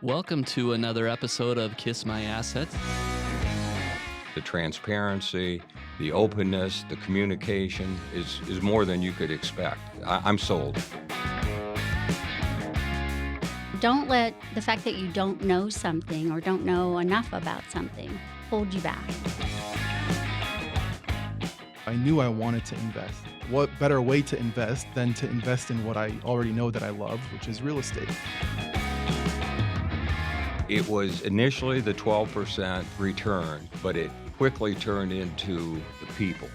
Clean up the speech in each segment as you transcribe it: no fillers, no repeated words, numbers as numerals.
Welcome to another episode of Kiss My Assets. The transparency, the openness, the communication is more than you could expect. I'm sold. Don't let the fact that you don't know something or don't know enough about something hold you back. I knew I wanted to invest. What better way to invest than to invest in what I already know that I love, which is real estate. It was initially the 12% return, but it quickly turned into the people.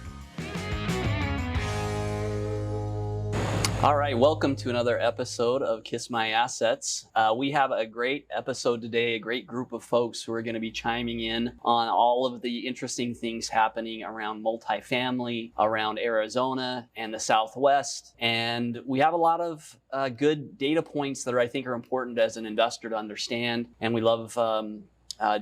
All right, welcome to another episode of Kiss My Assets. We have a great episode today, a great group of folks who are going to be chiming in on all of the interesting things happening around multifamily, around Arizona and the Southwest. And we have a lot of good data points that I think are important as an investor to understand. And we love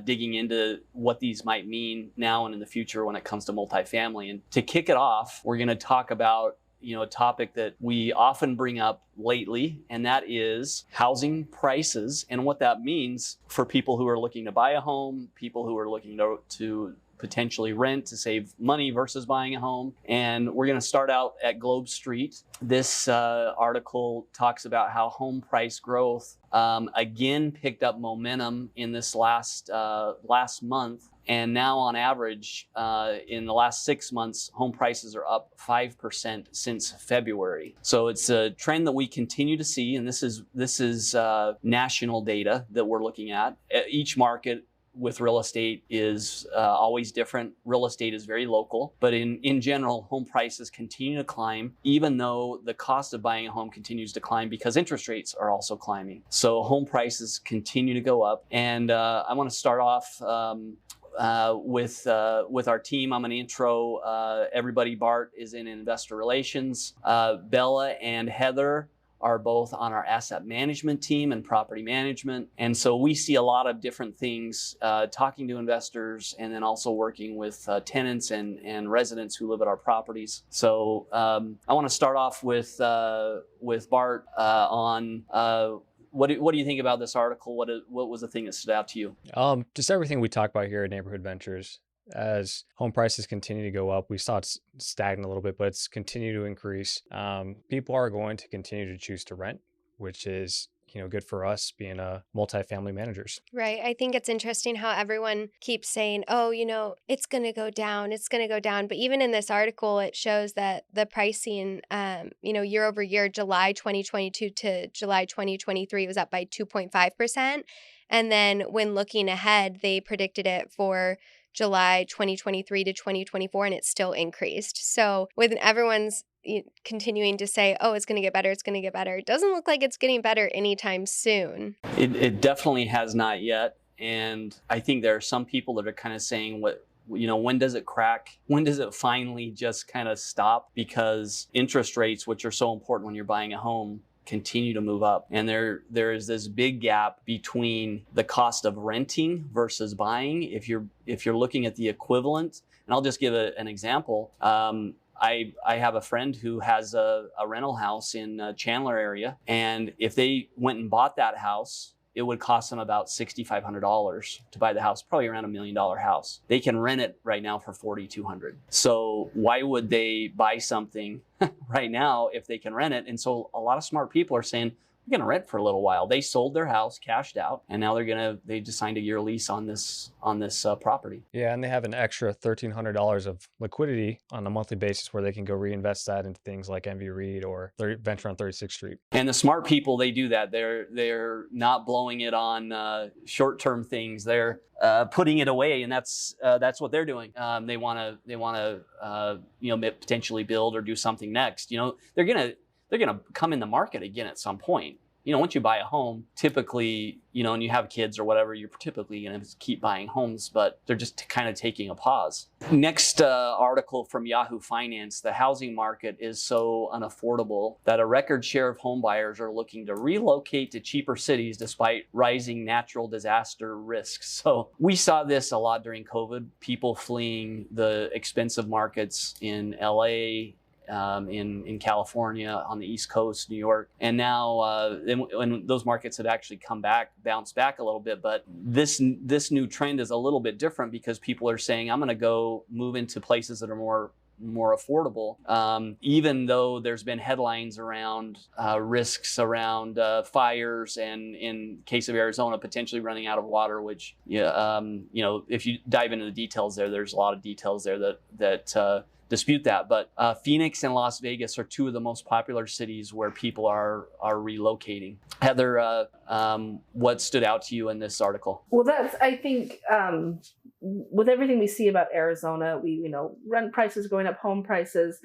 digging into what these might mean now and in the future when it comes to multifamily. And to kick it off, we're going to talk about a topic that we often bring up lately, and that is housing prices and what that means for people who are looking to buy a home, people who are looking to potentially rent to save money versus buying a home. And we're going to start out at Globe Street. This article talks about how home price growth again picked up momentum in this last month. And now on average, in the last 6 months, home prices are up 5% since February. So it's a trend that we continue to see, and this is national data that we're looking at. Each market with real estate is always different. Real estate is very local, but in general, home prices continue to climb, even though the cost of buying a home continues to climb because interest rates are also climbing. So home prices continue to go up. And I want to start off with our team. I'm going to intro everybody. Bart is in investor relations. Bella and Heather are both on our asset management team and property management. And so we see a lot of different things, talking to investors and then also working with tenants and residents who live at our properties. So I want to start off with Bart on what do you think about this article? What was the thing that stood out to you? Just everything we talk about here at Neighborhood Ventures. As home prices continue to go up, we saw it stagnant a little bit, but it's continued to increase. People are going to continue to choose to rent, which is good for us being multifamily managers. Right. I think it's interesting how everyone keeps saying, oh, it's going to go down. It's going to go down. But even in this article, it shows that the pricing, year over year, July 2022 to July 2023 was up by 2.5%. And then when looking ahead, they predicted it for July 2023 to 2024, and it still increased. So with everyone's continuing to say, oh, it's going to get better, it's going to get better, it doesn't look like it's getting better anytime soon. It definitely has not yet. And I think there are some people that are kind of saying, when does it crack? When does it finally just kind of stop? Because interest rates, which are so important when you're buying a home, continue to move up. And there is this big gap between the cost of renting versus buying. If you're looking at the equivalent, and I'll just give an example. I have a friend who has a rental house in Chandler area, and if they went and bought that house, it would cost them about $6,500 to buy the house, probably around $1 million house. They can rent it right now for $4,200. So why would they buy something right now if they can rent it? And so a lot of smart people are saying, we're going to rent for a little while. They sold their house, cashed out, and now they just signed a year lease on this property. Yeah, and they have an extra $1,300 of liquidity on a monthly basis where they can go reinvest that into things like MV Reed or venture on 36th Street. And the smart people, they do that. They're not blowing it on short-term things. They're putting it away, and that's what they're doing. They want to potentially build or do something next. They're gonna come in the market again at some point. Once you buy a home, typically, and you have kids or whatever, you're typically going to keep buying homes, but they're just kind of taking a pause. Next article from Yahoo Finance, the housing market is so unaffordable that a record share of home buyers are looking to relocate to cheaper cities despite rising natural disaster risks. So we saw this a lot during COVID, people fleeing the expensive markets in LA, in California, on the East Coast, New York, and now when those markets had actually bounced back a little bit. But this new trend is a little bit different because people are saying, I'm going to go move into places that are more affordable, even though there's been headlines around risks around fires, and in case of Arizona, potentially running out of water, which, if you dive into the details there's a lot of details there that dispute that. But Phoenix and Las Vegas are two of the most popular cities where people are relocating. Heather, what stood out to you in this article? Well, I think, with everything we see about Arizona, rent prices going up, home prices,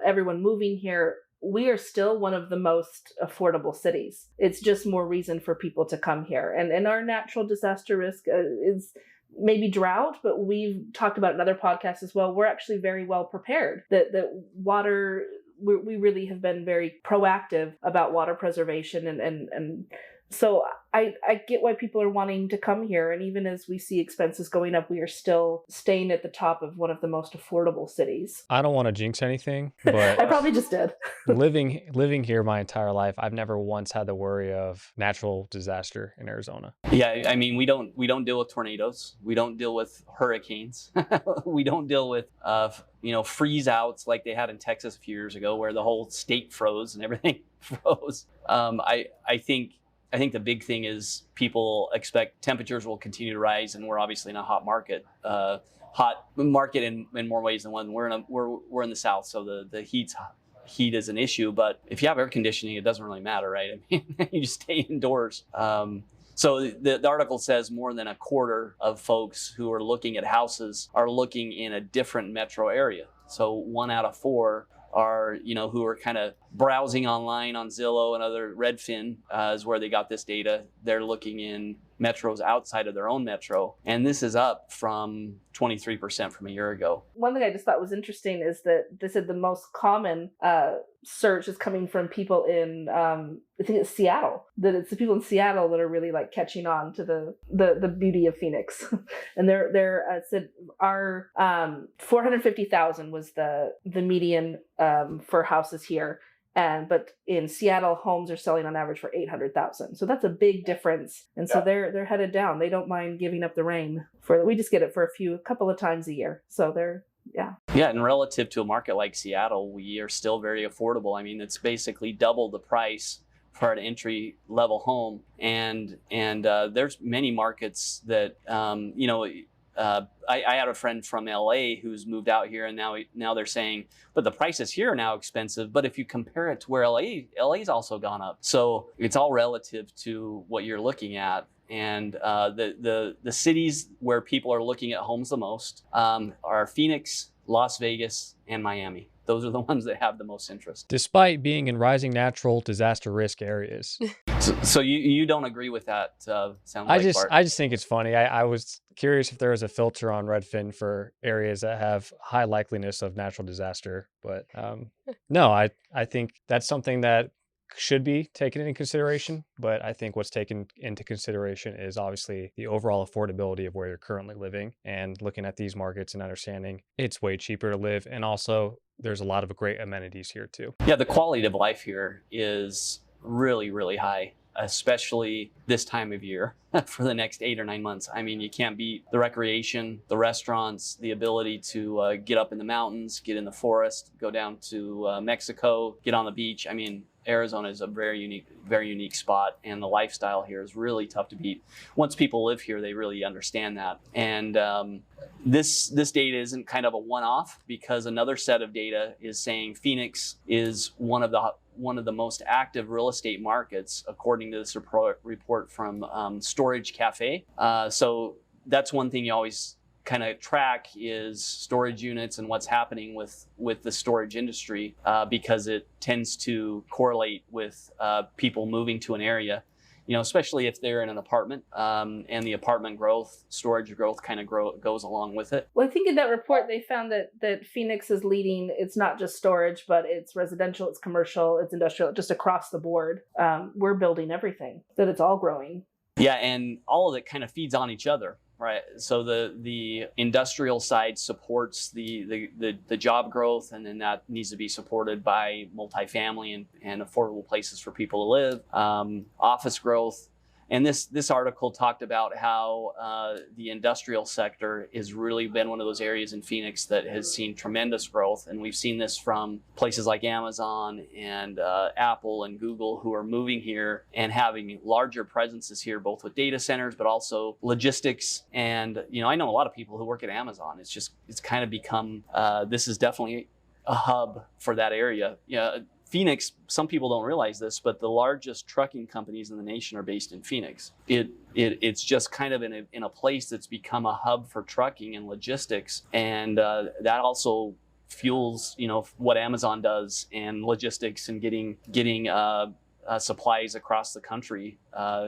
everyone moving here, we are still one of the most affordable cities. It's just more reason for people to come here. And our natural disaster risk is maybe drought, but we've talked about in other podcasts as well. We're actually very well prepared. That water, we really have been very proactive about water preservation, and so I get why people are wanting to come here. And even as we see expenses going up, we are still staying at the top of one of the most affordable cities. I don't want to jinx anything, but I probably just did. living here my entire life, I've never once had the worry of natural disaster in Arizona. Yeah, I mean, we don't deal with tornadoes. We don't deal with hurricanes. We don't deal with freeze outs like they had in Texas a few years ago, where the whole state froze and everything froze. I think the big thing is people expect temperatures will continue to rise, and we're obviously in a hot market in more ways than one. We're in the South, so the heat is an issue. But if you have air conditioning, it doesn't really matter, right? I mean, you just stay indoors. So the article says more than a quarter of folks who are looking at houses are looking in a different metro area. So 1 out of 4 are, who are kind of browsing online on Zillow and other Redfin is where they got this data. They're looking in metros outside of their own metro. And this is up from 23% from a year ago. One thing I just thought was interesting is that they said the most common search is coming from people in, I think it's Seattle. That it's the people in Seattle that are really like catching on to the beauty of Phoenix. And they're said our 450,000 was the median for houses here. But in Seattle, homes are selling on average for 800,000. So that's a big difference. And so they're headed down. They don't mind giving up the rain we just get it for a couple of times a year. So yeah, and relative to a market like Seattle, we are still very affordable. I mean, it's basically double the price for an entry level home. And there's many markets that, I had a friend from LA who's moved out here, and now they're saying, but the prices here are now expensive. But if you compare it to where LA's also gone up. So it's all relative to what you're looking at. And the cities where people are looking at homes the most are Phoenix, Las Vegas, and Miami. Those are the ones that have the most interest. Despite being in rising natural disaster risk areas. So you don't agree with that, sounds like, Bart? I just think it's funny. I was curious if there was a filter on Redfin for areas that have high likeliness of natural disaster. But no, I think that's something that should be taken into consideration. But I think what's taken into consideration is obviously the overall affordability of where you're currently living, and looking at these markets and understanding it's way cheaper to live. And also there's a lot of great amenities here too. Yeah, the quality of life here is really, really high, especially this time of year for the next 8 or 9 months. I mean, you can't beat the recreation, the restaurants, the ability to get up in the mountains, get in the forest, go down to Mexico, get on the beach. I mean, Arizona is a very unique spot, and the lifestyle here is really tough to beat. Once people live here, they really understand that. And this data isn't kind of a one-off, because another set of data is saying Phoenix is one of the most active real estate markets, according to this report from Storage Cafe. So that's one thing you always kind of track, is storage units and what's happening with the storage industry, because it tends to correlate with people moving to an area, especially if they're in an apartment, and the apartment growth, storage growth kind of goes along with it. Well, I think in that report, they found that Phoenix is leading. It's not just storage, but it's residential, it's commercial, it's industrial, just across the board. We're building everything, that it's all growing. Yeah, and all of it kind of feeds on each other, right? So the industrial side supports the job growth, and then that needs to be supported by multifamily and affordable places for people to live, office growth. And this article talked about how the industrial sector has really been one of those areas in Phoenix that has seen tremendous growth. And we've seen this from places like Amazon and Apple and Google, who are moving here and having larger presences here, both with data centers, but also logistics. And, I know a lot of people who work at Amazon. It's kind of become, this is definitely a hub for that area. Phoenix, some people don't realize this, but the largest trucking companies in the nation are based in Phoenix. It's just kind of in a place that's become a hub for trucking and logistics, and that also fuels what Amazon does and logistics and getting supplies across the country.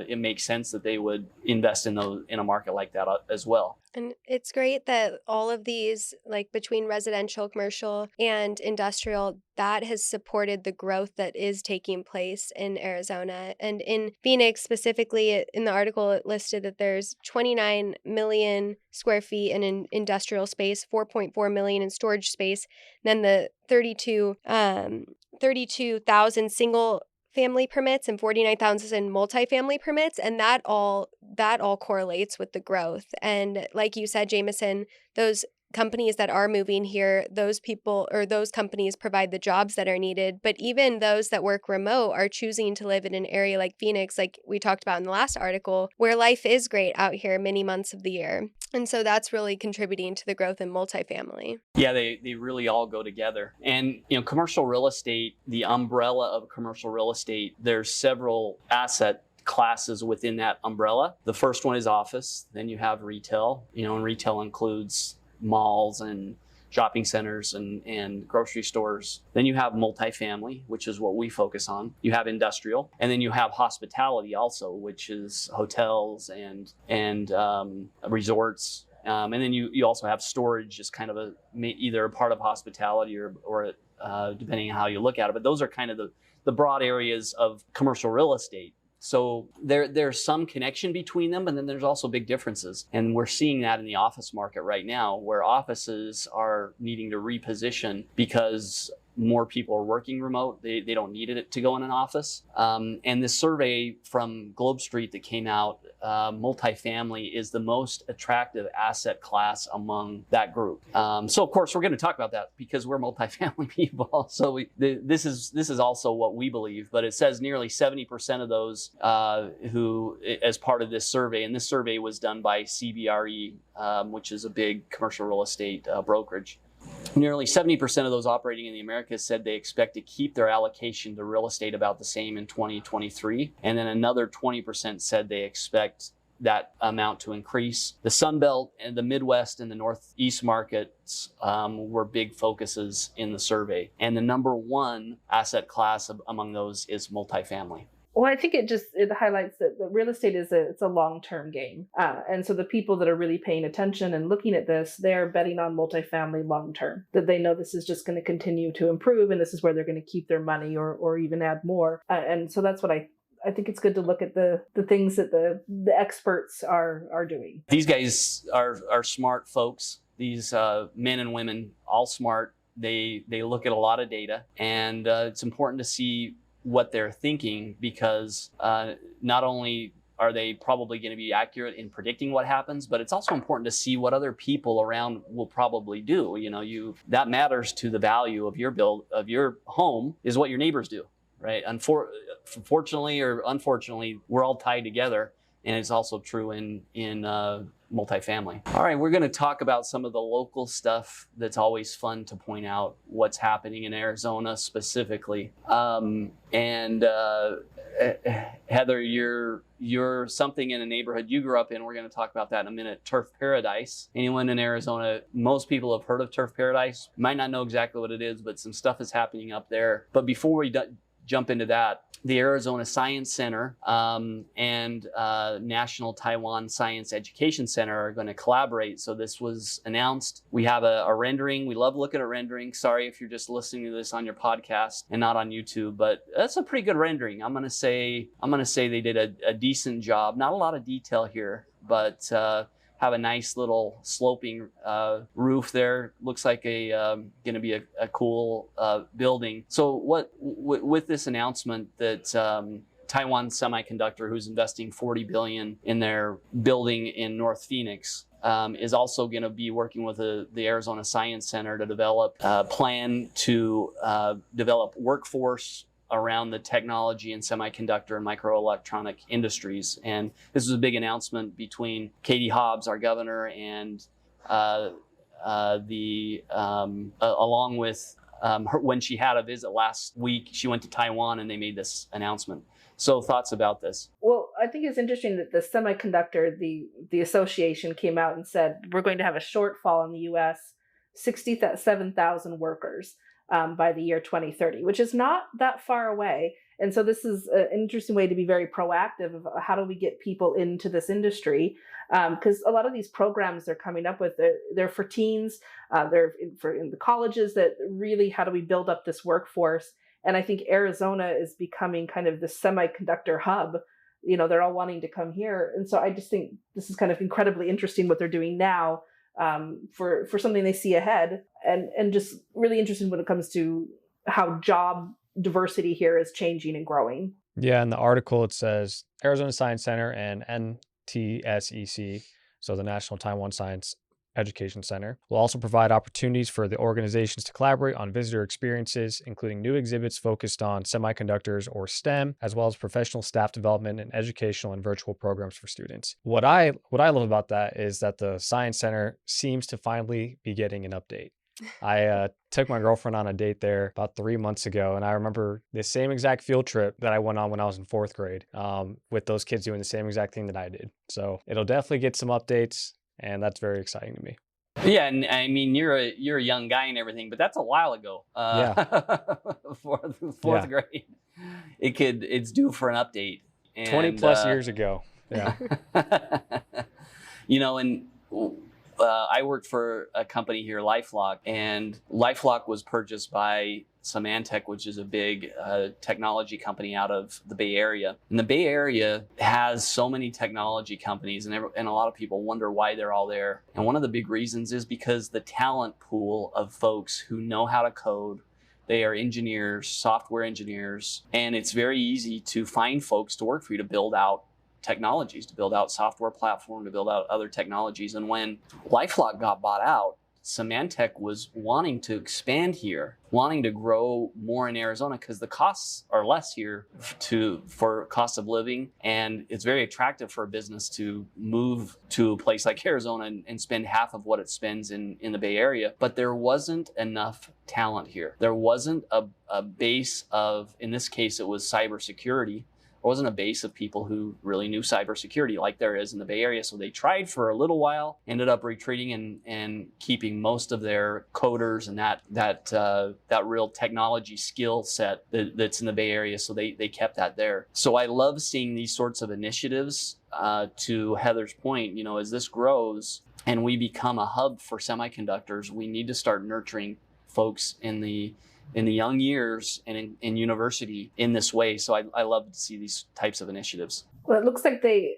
It makes sense that they would invest in a market like that as well. And it's great that all of these, like between residential, commercial, and industrial, that has supported the growth that is taking place in Arizona. And in Phoenix specifically, in the article, it listed that there's 29 million square feet in industrial space, 4.4 million in storage space, then the 32,000 single family permits and 49,000 multifamily permits, and that all correlates with the growth. And like you said, Jamison, those companies that are moving here, those people or those companies provide the jobs that are needed. But even those that work remote are choosing to live in an area like Phoenix, like we talked about in the last article, where life is great out here many months of the year. And so that's really contributing to the growth in multifamily. Yeah, they really all go together. And, commercial real estate, the umbrella of commercial real estate, there's several asset classes within that umbrella. The first one is office. Then you have retail, and retail includes malls and shopping centers and grocery stores. Then you have multifamily, which is what we focus on. You have industrial, and then you have hospitality also, which is hotels and resorts. And then you also have storage as kind of either a part of hospitality or depending on how you look at it. But those are kind of the broad areas of commercial real estate. So there's some connection between them, and then there's also big differences. And we're seeing that in the office market right now, where offices are needing to reposition because more people are working remote. They don't need it to go in an office. And this survey from Globe Street that came out, multifamily is the most attractive asset class among that group. So of course we're going to talk about that because we're multifamily people. So this is also what we believe. But it says nearly 70% of those who, as part of this survey, and this survey was done by CBRE, which is a big commercial real estate brokerage. Nearly 70% of those operating in the Americas said they expect to keep their allocation to real estate about the same in 2023. And then another 20% said they expect that amount to increase. The Sun Belt and the Midwest and the Northeast markets were big focuses in the survey. And the number one asset class among those is multifamily. Well, I think it highlights that real estate it's a long-term game. And so the people that are really paying attention and looking at this, they're betting on multifamily long-term, that they know this is just going to continue to improve and this is where they're going to keep their money or even add more. And so that's what I think it's good to look at the things that the experts are doing. These guys are smart folks. These men and women, all smart. They look at a lot of data, and it's important to see what they're thinking, because not only are they probably going to be accurate in predicting what happens, but it's also important to see what other people around will probably do. That matters to the value of your home, is what your neighbors do, right? Fortunately or unfortunately, we're all tied together, and it's also true in multifamily. All right, we're going to talk about some of the local stuff that's always fun to point out what's happening in Arizona specifically. Heather, you're something in a neighborhood you grew up in. We're going to talk about that in a minute. Turf Paradise. Anyone in Arizona, most people have heard of Turf Paradise. Might not know exactly what it is, but some stuff is happening up there. But before we jump into that, the Arizona Science Center and National Taiwan Science Education Center are going to collaborate. So this was announced. We have a rendering. We love looking at rendering. Sorry if you're just listening to this on your podcast and not on YouTube, but that's a pretty good rendering. I'm going to say they did a decent job. Not a lot of detail here, but have a nice little sloping roof there. Looks like a going to be a cool building. So with this announcement that Taiwan Semiconductor, who's investing $40 billion in their building in North Phoenix, is also going to be working with the Arizona Science Center to develop a plan to develop workforce around the technology and semiconductor and microelectronic industries. And this was a big announcement between Katie Hobbs, our governor, and along with her, when she had a visit last week, she went to Taiwan and they made this announcement. So thoughts about this? Well, I think it's interesting that the semiconductor, the association came out and said, we're going to have a shortfall in the U.S., 67,000 workers by the year 2030, which is not that far away. And so this is an interesting way to be very proactive of how do we get people into this industry? Because a lot of these programs they're coming up with, they're for teens, they're in the colleges, that really, how do we build up this workforce? And I think Arizona is becoming kind of the semiconductor hub. You know, they're all wanting to come here. And so I just think this is kind of incredibly interesting what they're doing now for something they see ahead, and just really interesting when it comes to how job diversity here is changing and growing. Yeah, in the article it says Arizona Science Center and NTSEC, so the National Taiwan Science Education Center, will also provide opportunities for the organizations to collaborate on visitor experiences, including new exhibits focused on semiconductors or STEM, as well as professional staff development and educational and virtual programs for students. What I love about that is that the Science Center seems to finally be getting an update. I took my girlfriend on a date there about 3 months ago, and I remember the same exact field trip that I went on when I was in 4th grade, with those kids doing the same exact thing that I did. So it'll definitely get some updates, and that's very exciting to me. Yeah, and I mean, you're a young guy and everything, but that's a while ago. Fourth grade, it's due for an update. And, 20 plus years ago. Yeah. You know, and I worked for a company here, LifeLock, and LifeLock was purchased by Symantec, which is a big technology company out of the Bay Area. And the Bay Area has so many technology companies, and a lot of people wonder why they're all there. And one of the big reasons is because the talent pool of folks who know how to code, they are engineers, software engineers, and it's very easy to find folks to work for you to build out technologies, to build out software platform, to build out other technologies. And when LifeLock got bought out, Symantec was wanting to expand here, wanting to grow more in Arizona because the costs are less here for cost of living, and it's very attractive for a business to move to a place like Arizona and spend half of what it spends in the Bay Area. But there wasn't enough talent here. There wasn't a base of, in this case, it was cybersecurity. There wasn't a base of people who really knew cybersecurity like there is in the Bay Area. So they tried for a little while, ended up retreating and keeping most of their coders and that real technology skill set that's in the Bay Area. So they kept that there. So I love seeing these sorts of initiatives. To Heather's point, you know, as this grows and we become a hub for semiconductors, we need to start nurturing folks in the young years and in university in this way. So I love to see these types of initiatives. Well, it looks like the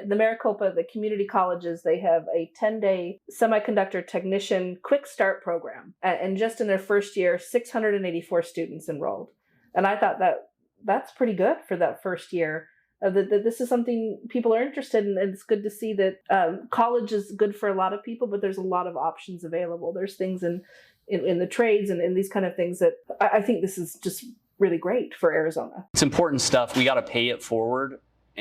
Maricopa, the community colleges, they have a 10-day semiconductor technician quick start program. And just in their first year, 684 students enrolled. And I thought that's pretty good for that first year. That this is something people are interested in, and it's good to see that college is good for a lot of people, but there's a lot of options available. There's things in the trades and in these kind of things that I think this is just really great for Arizona. It's important stuff. We got to pay it forward.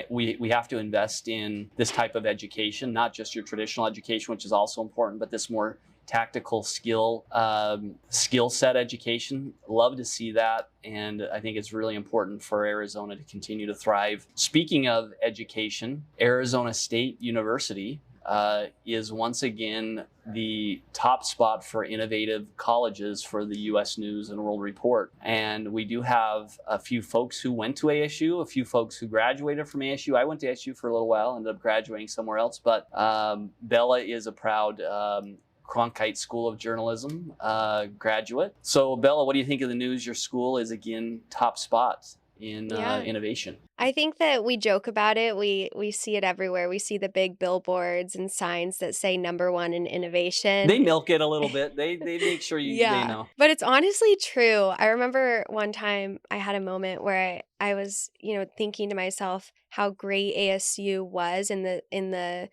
We have to invest in this type of education, not just your traditional education, which is also important, but this more tactical skill set education. Love to see that, and I think it's really important for Arizona to continue to thrive. Speaking of education, Arizona State University is once again the top spot for innovative colleges for the U.S. News and World Report. And we do have a few folks who went to ASU, a few folks who graduated from ASU. I went to ASU for a little while, ended up graduating somewhere else, but Bella is a proud Cronkite School of Journalism graduate. So Bella, what do you think of the news? Your school is again top spot in Yeah. innovation. I think that we joke about it. We see it everywhere. We see the big billboards and signs that say #1 in innovation. They milk it a little bit. They make sure they Yeah, know. but it's honestly true. I remember one time I had a moment where I was, thinking to myself how great ASU was in the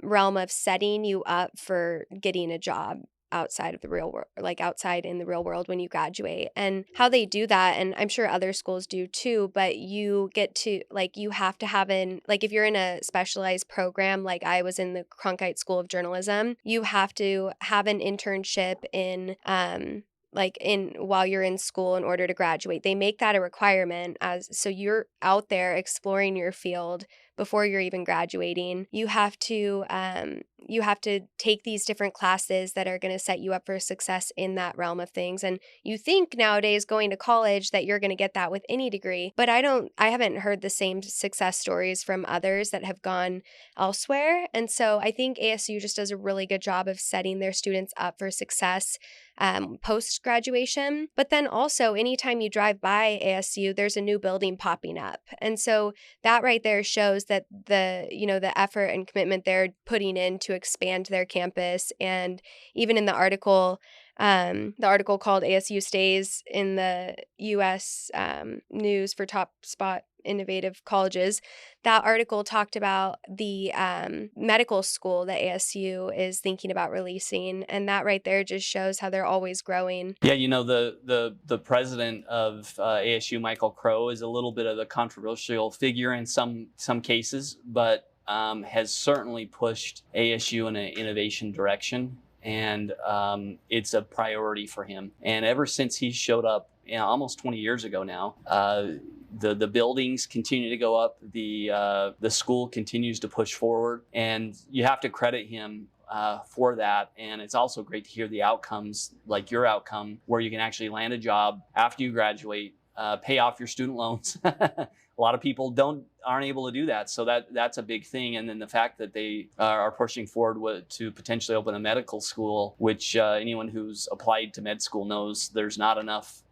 realm of setting you up for getting a job outside of the real world, like outside in the real world when you graduate, and how they do that. And I'm sure other schools do too, but you get to, like, you have to have if you're in a specialized program, like I was in the Cronkite School of Journalism, you have to have an internship in while you're in school in order to graduate. They make that a requirement, so you're out there exploring your field before you're even graduating. You have to take these different classes that are going to set you up for success in that realm of things. And you think nowadays going to college that you're going to get that with any degree, but I haven't heard the same success stories from others that have gone elsewhere. And so I think ASU just does a really good job of setting their students up for success post-graduation. But then also anytime you drive by ASU, there's a new building popping up. And so that right there shows that the effort and commitment they're putting in to expand their campus. And even in the article called ASU Stays in the U.S. News for Top Spot Innovative Colleges, that article talked about the medical school that ASU is thinking about releasing, and that right there just shows how they're always growing. Yeah, the president of ASU, Michael Crow, is a little bit of a controversial figure in some cases, but has certainly pushed ASU in an innovation direction, and it's a priority for him. And ever since he showed up, almost 20 years ago now, the buildings continue to go up. The school continues to push forward, and you have to credit him for that. And it's also great to hear the outcomes, like your outcome, where you can actually land a job after you graduate, pay off your student loans. A lot of people aren't able to do that, so that's a big thing. And then the fact that they are pushing forward to potentially open a medical school, which anyone who's applied to med school knows there's not enough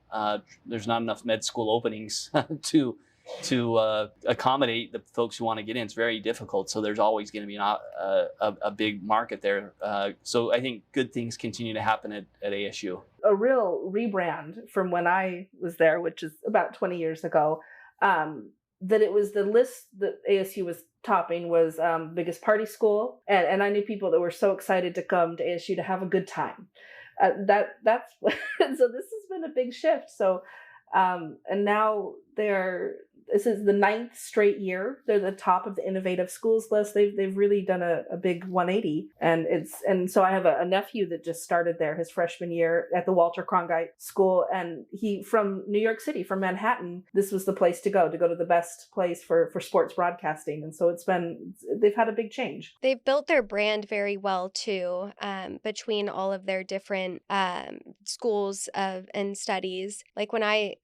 med school openings to accommodate the folks who want to get in. It's very difficult, so there's always going to be a big market there. So I think good things continue to happen at ASU. A real rebrand from when I was there, which is about 20 years ago. That it was the list that ASU was topping was biggest party school, and I knew people that were so excited to come to ASU to have a good time. That's so this has been a big shift. So and now this is the 9th straight year they're the top of the innovative schools list. They've really done a big 180, and so I have a nephew that just started there his freshman year at the Walter Cronkite School, and he from New York City, from Manhattan. This was the place to go to the best place for sports broadcasting, and so they've had a big change. They've built their brand very well too, between all of their different schools and studies. Like when I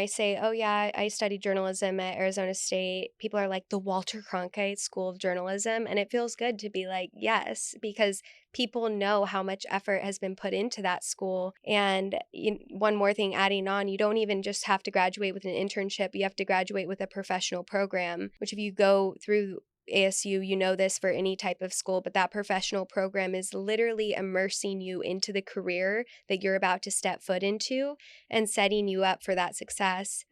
say, oh yeah, I studied journalism at Arizona State, people are like, the Walter Cronkite School of Journalism, and it feels good to be like, yes, because people know how much effort has been put into that school. And one more thing adding on, you don't even just have to graduate with an internship, you have to graduate with a professional program, which if you go through ASU, you know this for any type of school, but that professional program is literally immersing you into the career that you're about to step foot into and setting you up for that success.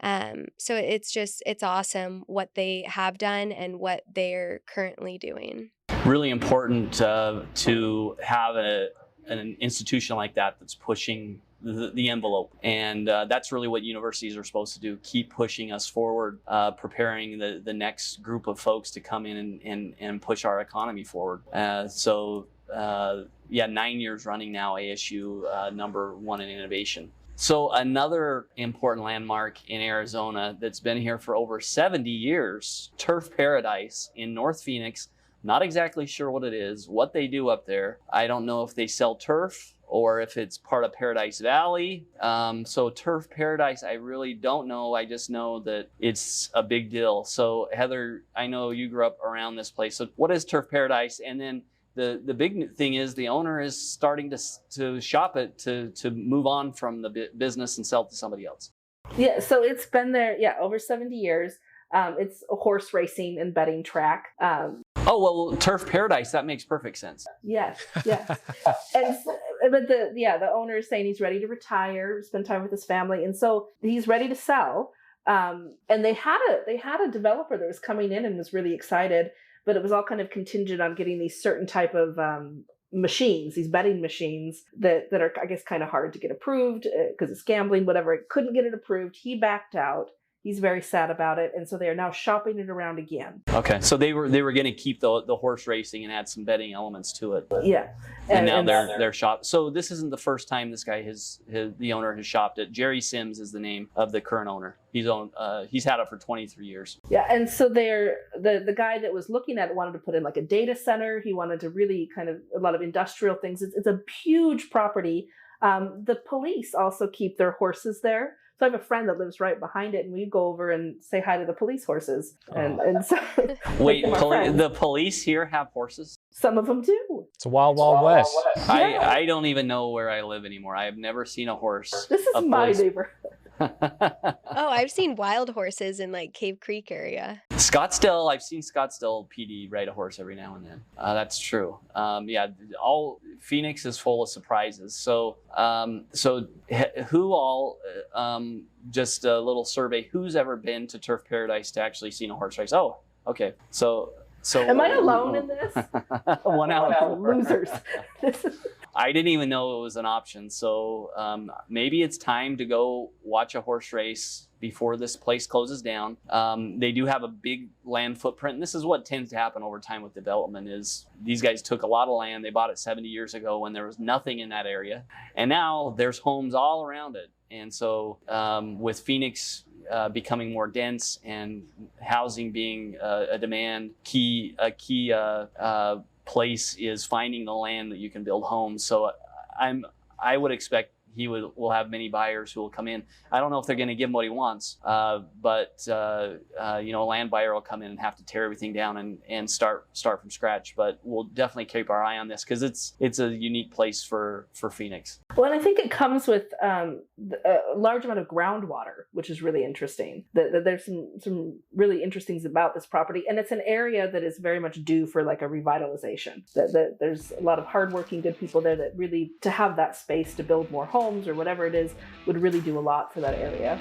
So it's awesome what they have done and what they're currently doing. Really important to have an institution like that that's pushing the envelope, and that's really what universities are supposed to do: keep pushing us forward, preparing the next group of folks to come in and push our economy forward. 9 years running now, ASU #1 in innovation. So another important landmark in Arizona that's been here for over 70 years, Turf Paradise in North Phoenix. Not exactly sure what it is, what they do up there. I don't know if they sell turf or if it's part of Paradise Valley. So Turf Paradise, I really don't know. I just know that it's a big deal. So Heather, I know you grew up around this place. So what is Turf Paradise? And then the big thing is the owner is starting to shop it to move on from the business and sell it to somebody else. Yeah, so it's been there, over 70 years. It's a horse racing and betting track. Oh, well, Turf Paradise, that makes perfect sense. Yes. And but the owner is saying he's ready to retire, spend time with his family, and so he's ready to sell. And they had a developer that was coming in and was really excited, but it was all kind of contingent on getting these certain type of machines, these betting machines that are, I guess, kind of hard to get approved because it's gambling, whatever. It couldn't get it approved. He backed out. He's very sad about it, and so they are now shopping it around again. Okay, so they were going to keep the horse racing and add some betting elements to it. Yeah, and now they're shop. So this isn't the first time this guy the owner has shopped it. Jerry Sims is the name of the current owner. He's had it for 23 years. Yeah, and so the guy that was looking at it wanted to put in like a data center. He wanted to really kind of a lot of industrial things. It's a huge property. The police also keep their horses there. So I have a friend that lives right behind it, and we go over and say hi to the police horses. And so wait, the police here have horses? Some of them do. It's a wild, wild west. I don't even know where I live anymore. I have never seen a horse. This is my neighborhood. Oh, I've seen wild horses in like Cave Creek area. Scottsdale, I've seen Scottsdale PD ride a horse every now and then. That's true. All Phoenix is full of surprises. So who all, just a little survey, who's ever been to Turf Paradise to actually see a horse race? Oh, okay. So am I alone in this? One out. Losers. I didn't even know it was an option. So maybe it's time to go watch a horse race before this place closes down. They do have a big land footprint. And this is what tends to happen over time with development is these guys took a lot of land. They bought it 70 years ago when there was nothing in that area. And now there's homes all around it. And so with Phoenix becoming more dense and housing being a demand, a key place is finding the land that you can build homes. So I would expect will have many buyers who will come in. I don't know if they're going to give him what he wants, but a land buyer will come in and have to tear everything down and start from scratch. But we'll definitely keep our eye on this because it's a unique place for Phoenix. Well, and I think it comes with a large amount of groundwater, which is really interesting. There's some really interesting things about this property, and it's an area that is very much due for like a revitalization. That there's a lot of hardworking, good people there that really, to have that space to build more homes or whatever it is, would really do a lot for that area.